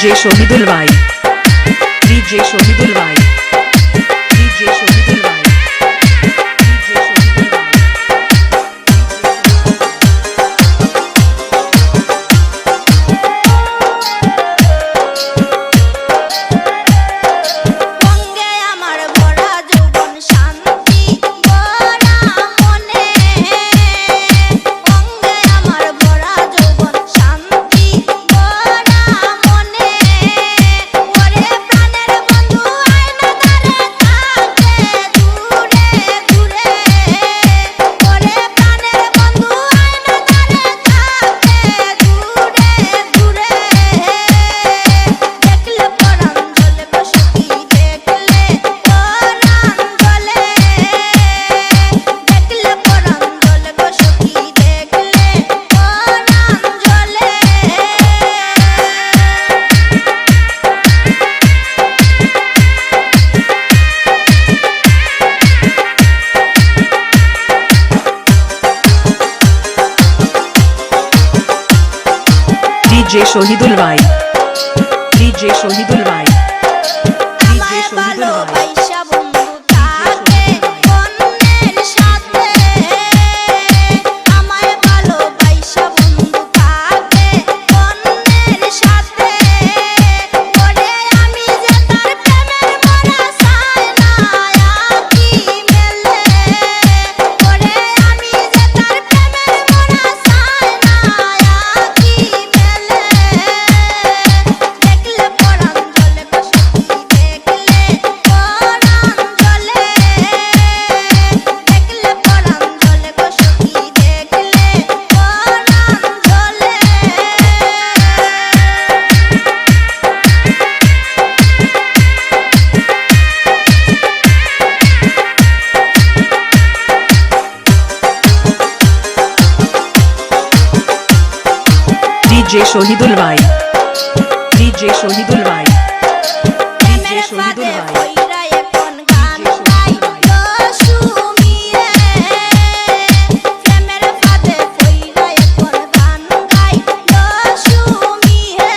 DJ Shahidul भाई, DJ Shahidul भाई, DJ Shahidul भाई, डीजे शहीदुल भाई। বঙ্গে আমার ভরা যৌবন শান্তি ভরা মনে, বঙ্গে আমার ভরা যৌবন শান্তি ভরা মনে, ওরে প্রাণের বন্ধু আয়না ধারে থাকে দূরে দূরে, ওরে প্রাণের বন্ধু আয়না ধারে থাকে দূরে দূরে, দেখলে পরাণ জ্বলে বসতি দেখলে পরাণ জ্বলে, দেখলে পরাণ জ্বলে বসতি দেখলে পরাণ জ্বলে। डीजे शहीदुल भाई, डीजे शहीदुल भाई, डीजे আমায় शहीदुल भाई। ভালোবাসা বন্ধু থাকে অন্যের সাথে, আমায় ভালোবাসা বন্ধু থাকে অন্যের সাথে, ওরে আমি যে তার প্রেমের মরা চাই না আঁখি মেলে, ওরে আমি যে তার প্রেমের মরা চাই না আঁখি মেলে, দেখলে পরাণ জ্বলে বসতি দেখলে পরাণ জ্বলে, দেখলে পরাণ জ্বলে বসতি দেখলে পরাণ জ্বলে। डीजे शहीदुल भाई, डीजे शहीदुल भाई, डीजे প্রেমের शहीदुल ফাঁদে भाई। পইরা এখন গান গাই সুমিয়ে, প্রেমের ফাঁদে পইরা এখন গান গাই সুমিয়ে,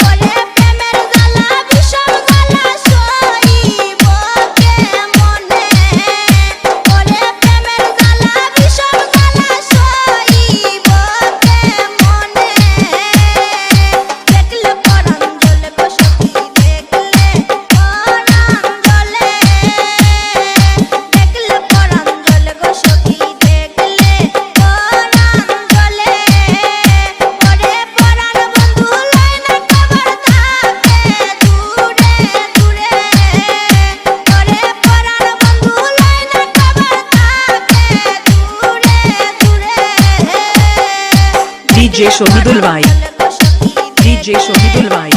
ওরে প্রেমের জ্বালা বিষম জ্বালা সইব কেমনে, ওরে প্রেমের জ্বালা বিষম জ্বালা সইব কেমনে, দেখলে পরাণ জ্বলে বসতি দেখলে পরাণ জ্বলে, দেখলে পরাণ জ্বলে বসতি দেখলে পরাণ জ্বলে, ওরে পরাণ বন্ধু লয় না খবর থাকে দূরে দূরে, ওরে পরাণ বন্ধু লয় না খবর থাকে দূরে দূরে, डीजे शहीदुल भाई, डीजे शहीदुल भाई।